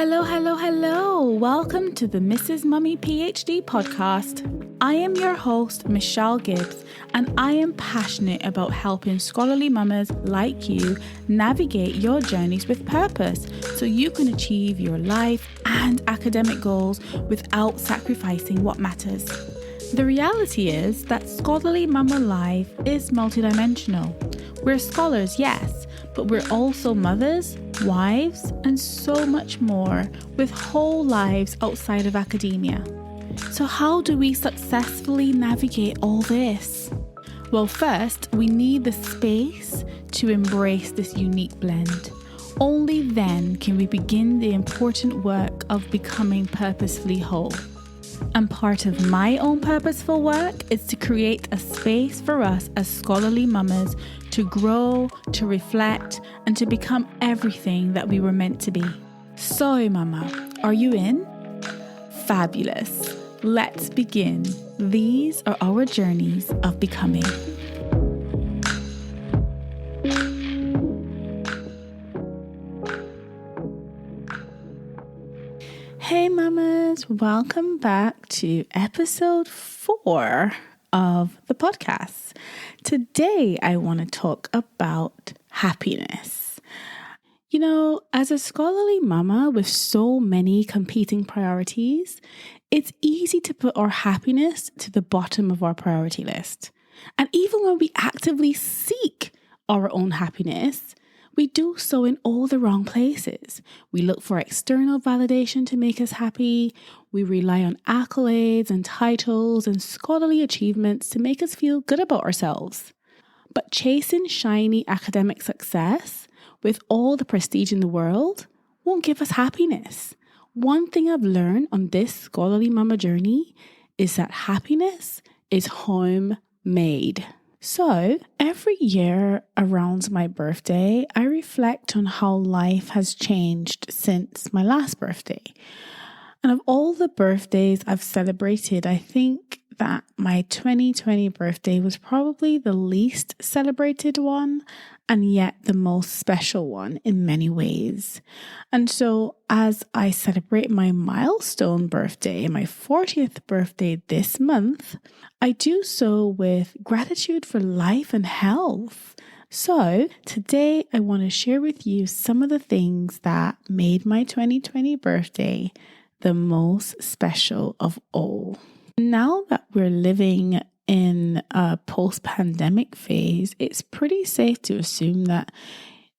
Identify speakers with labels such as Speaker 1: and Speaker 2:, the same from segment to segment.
Speaker 1: Hello, hello, hello. Welcome to the Mrs. Mummy PhD podcast. I am your host, Michelle Gibbs, and I am passionate about helping scholarly mamas like you navigate your journeys with purpose so you can achieve your life and academic goals without sacrificing what matters. The reality is that scholarly mama life is multidimensional. We're scholars, yes, but we're also mothers, wives, and so much more with whole lives outside of academia. So how do we successfully navigate all this? Well, first, we need the space to embrace this unique blend. Only then can we begin the important work of becoming purposefully whole. And part of my own purposeful work is to create a space for us as scholarly mamas to grow, to reflect, and to become everything that we were meant to be. So, mama, are you in? Fabulous. Let's begin. These are our journeys of becoming. Hey mamas, welcome back to episode 4 of the podcast. Today I want to talk about happiness. You know, as a scholarly mama with so many competing priorities, it's easy to put our happiness to the bottom of our priority list. And even when we actively seek our own happiness, we do so in all the wrong places. We look for external validation to make us happy. We rely on accolades and titles and scholarly achievements to make us feel good about ourselves. But chasing shiny academic success with all the prestige in the world won't give us happiness. One thing I've learned on this scholarly mama journey is that happiness is homemade. So every year around my birthday, I reflect on how life has changed since my last birthday. And of all the birthdays I've celebrated, I think that my 2020 birthday was probably the least celebrated one, and yet the most special one in many ways. And so as I celebrate my milestone birthday, my 40th birthday this month, I do so with gratitude for life and health. So today I want to share with you some of the things that made my 2020 birthday the most special of all. Now that we're living in a post-pandemic phase, it's pretty safe to assume that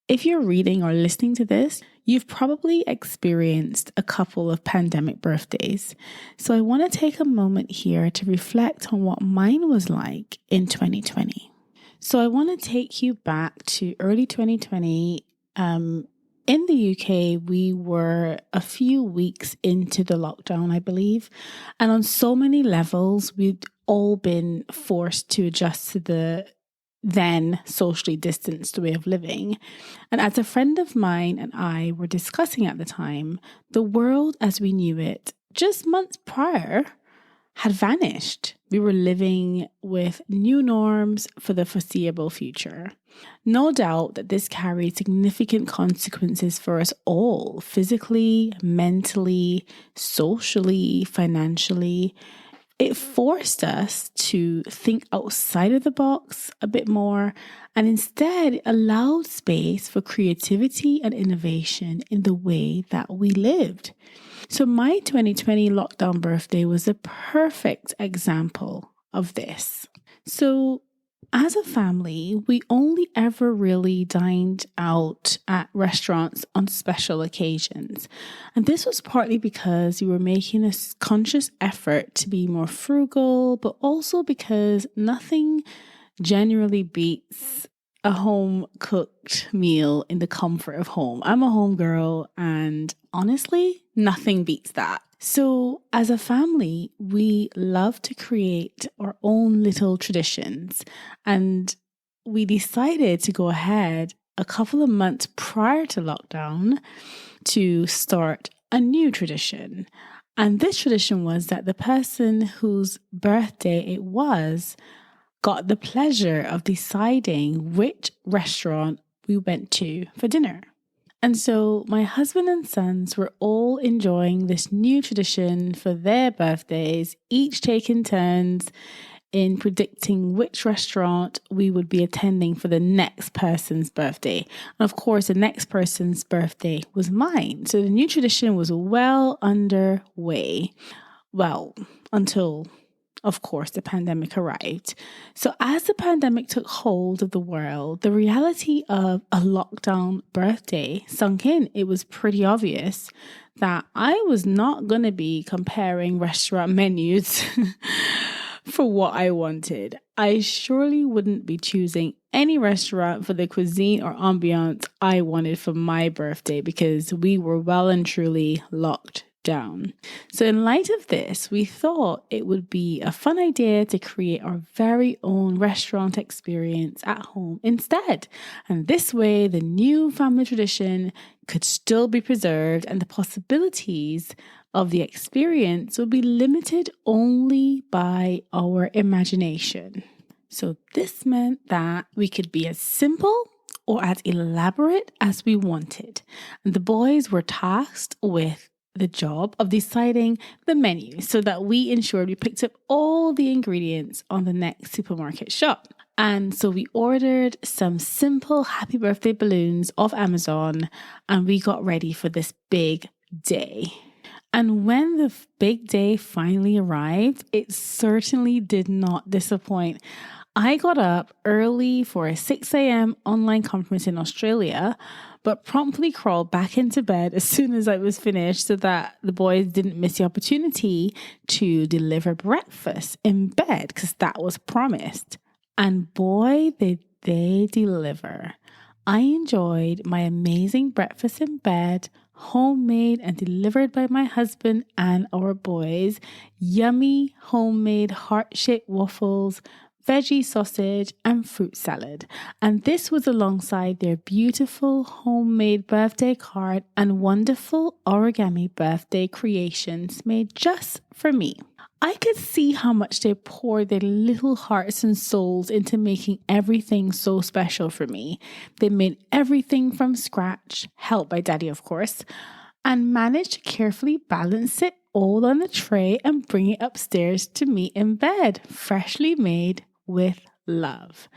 Speaker 1: if you're reading or listening to this, you've probably experienced a couple of pandemic birthdays. So I want to take a moment here to reflect on what mine was like in 2020. So I want to take you back to early 2020. In the UK, we were a few weeks into the lockdown, I believe. And on so many levels, we'd all been forced to adjust to the then socially distanced way of living. And as a friend of mine and I were discussing at the time, the world as we knew it just months prior had vanished. We were living with new norms for the foreseeable future. No doubt that this carried significant consequences for us all, physically, mentally, socially, financially. It forced us to think outside of the box a bit more and instead allowed space for creativity and innovation in the way that we lived. So my 2020 lockdown birthday was a perfect example of this. So as a family, we only ever really dined out at restaurants on special occasions. And this was partly because we were making a conscious effort to be more frugal, but also because nothing generally beats a home-cooked meal in the comfort of home. I'm a home girl, and honestly, nothing beats that. So as a family, we love to create our own little traditions, and we decided to go ahead a couple of months prior to lockdown to start a new tradition. And this tradition was that the person whose birthday it was got the pleasure of deciding which restaurant we went to for dinner. And so my husband and sons were all enjoying this new tradition for their birthdays, each taking turns in predicting which restaurant we would be attending for the next person's birthday. And of course, the next person's birthday was mine. So the new tradition was well underway. Well, until, of course, the pandemic arrived. So as the pandemic took hold of the world, the reality of a lockdown birthday sunk in. It was pretty obvious that I was not going to be comparing restaurant menus for what I wanted. I surely wouldn't be choosing any restaurant for the cuisine or ambiance I wanted for my birthday because we were well and truly locked down. So in light of this, we thought it would be a fun idea to create our very own restaurant experience at home instead. And this way, the new family tradition could still be preserved and the possibilities of the experience will be limited only by our imagination. So this meant that we could be as simple or as elaborate as we wanted. And the boys were tasked with the job of deciding the menu so that we ensured we picked up all the ingredients on the next supermarket shop. And so we ordered some simple happy birthday balloons off Amazon and we got ready for this big day. And when the big day finally arrived, it certainly did not disappoint. I got up early for a 6 a.m. online conference in Australia, but promptly crawled back into bed as soon as I was finished so that the boys didn't miss the opportunity to deliver breakfast in bed because that was promised. And boy, did they deliver. I enjoyed my amazing breakfast in bed, homemade and delivered by my husband and our boys, yummy homemade heart-shaped waffles, veggie sausage and fruit salad. And this was alongside their beautiful homemade birthday card and wonderful origami birthday creations made just for me. I could see how much they poured their little hearts and souls into making everything so special for me. They made everything from scratch, helped by Daddy, of course, and managed to carefully balance it all on the tray and bring it upstairs to me in bed, freshly made with love.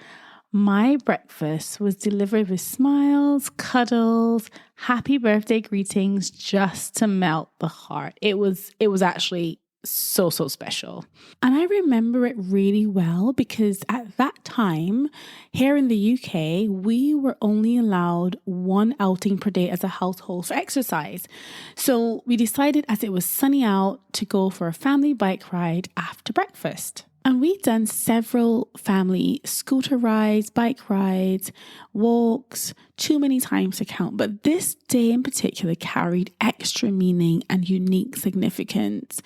Speaker 1: My breakfast was delivered with smiles, cuddles, happy birthday greetings just to melt the heart. It was actually so special. And I remember it really well because at that time, here in the UK, we were only allowed one outing per day as a household for exercise. So we decided as it was sunny out to go for a family bike ride after breakfast. And we'd done several family scooter rides, bike rides, walks, too many times to count. But this day in particular carried extra meaning and unique significance,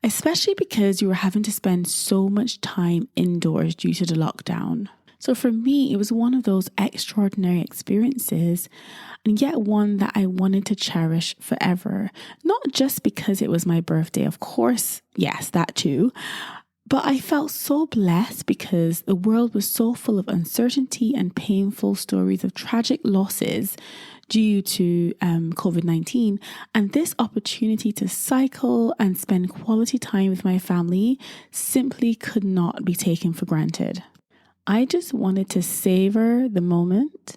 Speaker 1: especially because you were having to spend so much time indoors due to the lockdown. So for me, it was one of those extraordinary experiences, and yet one that I wanted to cherish forever. Not just because it was my birthday, of course, yes, that too. But I felt so blessed because the world was so full of uncertainty and painful stories of tragic losses due to COVID-19. And this opportunity to cycle and spend quality time with my family simply could not be taken for granted. I just wanted to savor the moment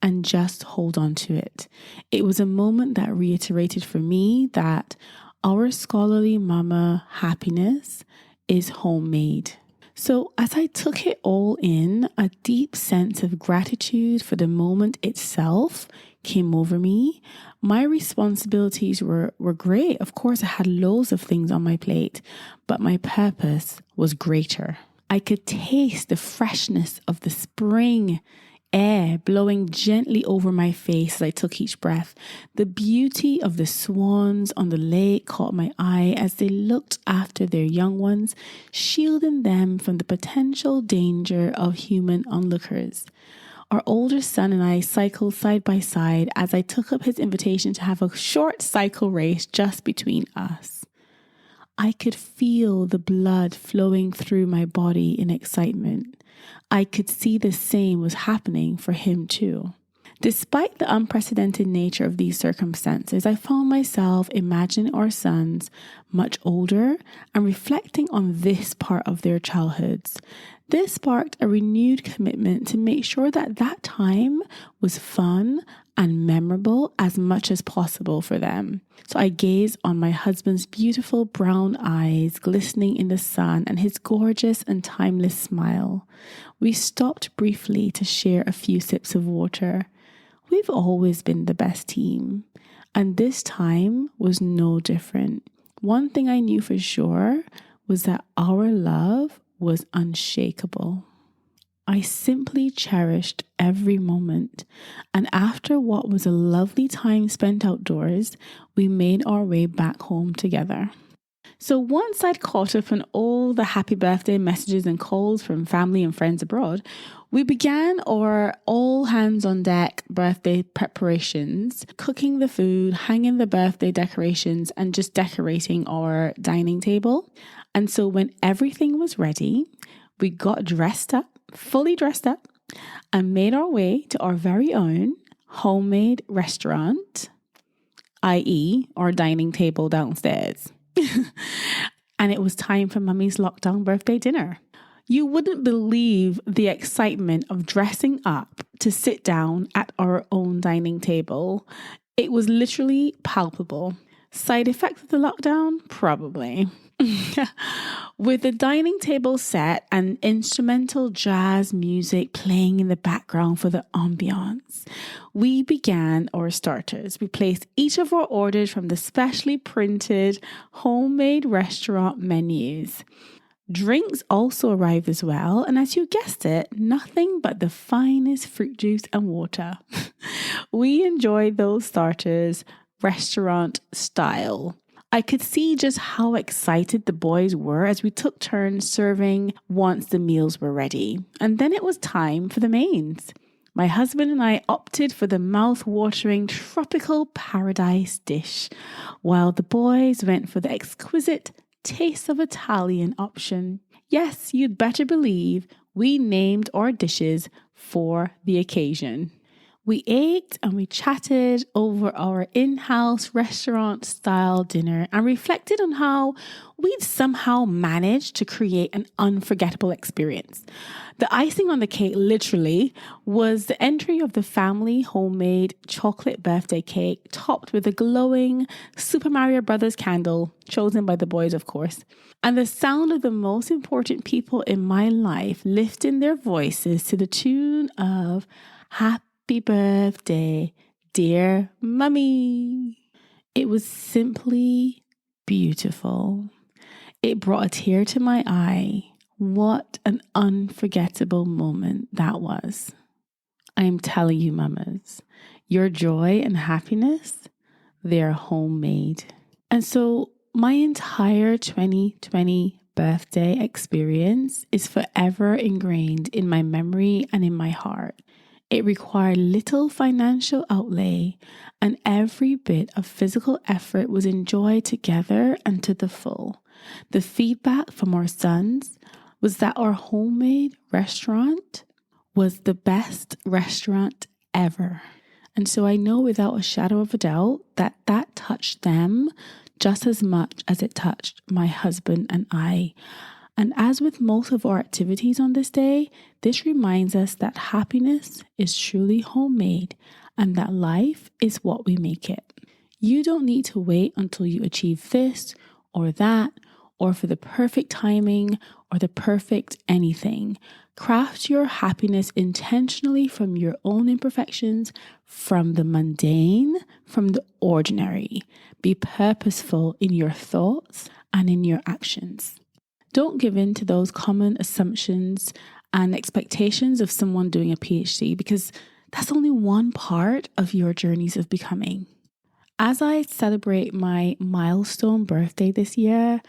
Speaker 1: and just hold on to it. It was a moment that reiterated for me that our scholarly mama happiness is homemade. So as I took it all in, a deep sense of gratitude for the moment itself came over me. My responsibilities were great. Of course, I had loads of things on my plate, but my purpose was greater. I could taste the freshness of the spring air blowing gently over my face as I took each breath. The beauty of the swans on the lake caught my eye as they looked after their young ones, shielding them from the potential danger of human onlookers. Our older son and I cycled side by side as I took up his invitation to have a short cycle race just between us. I could feel the blood flowing through my body in excitement. I could see the same was happening for him too. Despite the unprecedented nature of these circumstances, I found myself imagining our sons much older and reflecting on this part of their childhoods. This sparked a renewed commitment to make sure that that time was fun and memorable as much as possible for them. So I gazed on my husband's beautiful brown eyes glistening in the sun and his gorgeous and timeless smile. We stopped briefly to share a few sips of water. We've always been the best team, and this time was no different. One thing I knew for sure was that our love was unshakable. I simply cherished every moment, and after what was a lovely time spent outdoors, we made our way back home together. So once I'd caught up on all the happy birthday messages and calls from family and friends abroad, we began our all hands on deck birthday preparations, cooking the food, hanging the birthday decorations, and just decorating our dining table. And so when everything was ready, we got fully dressed up, and made our way to our very own homemade restaurant, i.e. our dining table downstairs. And it was time for Mummy's lockdown birthday dinner. You wouldn't believe the excitement of dressing up to sit down at our own dining table. It was literally palpable. Side effect of the lockdown? Probably. With the dining table set and instrumental jazz music playing in the background for the ambiance, we began our starters. We placed each of our orders from the specially printed homemade restaurant menus. Drinks also arrived as well, and as you guessed it, nothing but the finest fruit juice and water. We enjoyed those starters restaurant style. I could see just how excited the boys were as we took turns serving once the meals were ready. And then it was time for the mains. My husband and I opted for the mouth-watering tropical paradise dish, while the boys went for the exquisite taste of Italian option. Yes, you'd better believe we named our dishes for the occasion. We ate and we chatted over our in-house restaurant style dinner and reflected on how we'd somehow managed to create an unforgettable experience. The icing on the cake literally was the entry of the family homemade chocolate birthday cake topped with a glowing Super Mario Brothers candle, chosen by the boys, of course, and the sound of the most important people in my life lifting their voices to the tune of Happy birthday, dear Mummy. It was simply beautiful. It brought a tear to my eye. What an unforgettable moment that was. I am telling you, mamas, your joy and happiness, they're homemade. And so my entire 2020 birthday experience is forever ingrained in my memory and in my heart. It required little financial outlay, and every bit of physical effort was enjoyed together and to the full. The feedback from our sons was that our homemade restaurant was the best restaurant ever. And so I know without a shadow of a doubt that that touched them just as much as it touched my husband and I. And as with most of our activities on this day, this reminds us that happiness is truly homemade and that life is what we make it. You don't need to wait until you achieve this or that, or for the perfect timing or the perfect anything. Craft your happiness intentionally from your own imperfections, from the mundane, from the ordinary. Be purposeful in your thoughts and in your actions. Don't give in to those common assumptions and expectations of someone doing a PhD, because that's only one part of your journeys of becoming. As I celebrate my milestone birthday this year,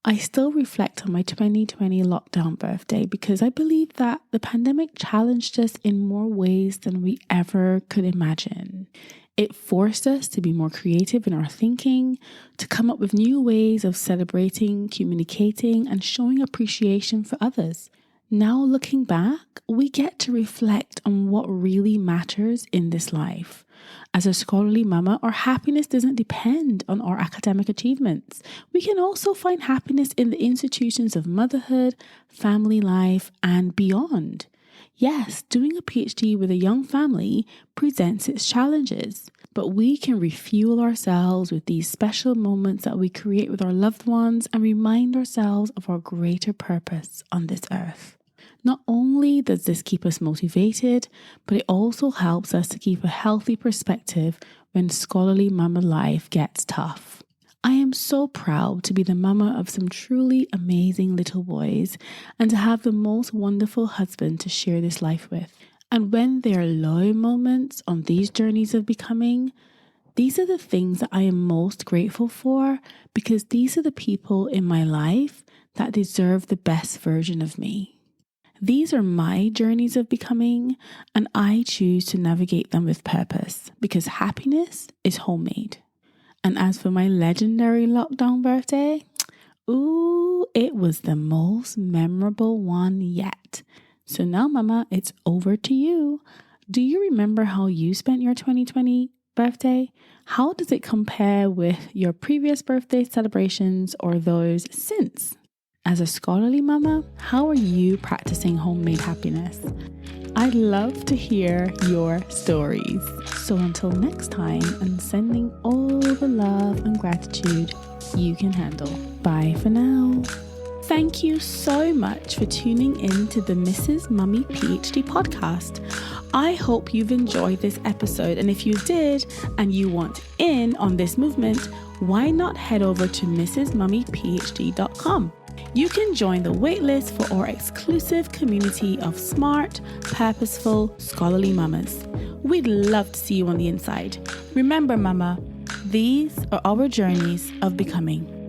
Speaker 1: I still reflect on my 2020 lockdown birthday because I believe that the pandemic challenged us in more ways than we ever could imagine. It forced us to be more creative in our thinking, to come up with new ways of celebrating, communicating, and showing appreciation for others. Now looking back, we get to reflect on what really matters in this life. As a scholarly mama, our happiness doesn't depend on our academic achievements. We can also find happiness in the institutions of motherhood, family life, and beyond. Yes, doing a PhD with a young family presents its challenges, but we can refuel ourselves with these special moments that we create with our loved ones and remind ourselves of our greater purpose on this earth. Not only does this keep us motivated, but it also helps us to keep a healthy perspective when scholarly mama life gets tough. I am so proud to be the mama of some truly amazing little boys and to have the most wonderful husband to share this life with. And when there are low moments on these journeys of becoming, these are the things that I am most grateful for, because these are the people in my life that deserve the best version of me. These are my journeys of becoming, and I choose to navigate them with purpose because happiness is homemade. And as for my legendary lockdown birthday, ooh, it was the most memorable one yet. So now, Mama, it's over to you. Do you remember how you spent your 2020 birthday? How does it compare with your previous birthday celebrations or those since? As a scholarly mama, how are you practicing homemade happiness? I'd love to hear your stories. So until next time, and sending all the love and gratitude you can handle. Bye for now. Thank you so much for tuning in to the Mrs. Mummy PhD podcast. I hope you've enjoyed this episode, and if you did and you want in on this movement, why not head over to mrsmummyphd.com. You can join the waitlist for our exclusive community of smart, purposeful, scholarly mamas. We'd love to see you on the inside. Remember, Mama, these are our journeys of becoming.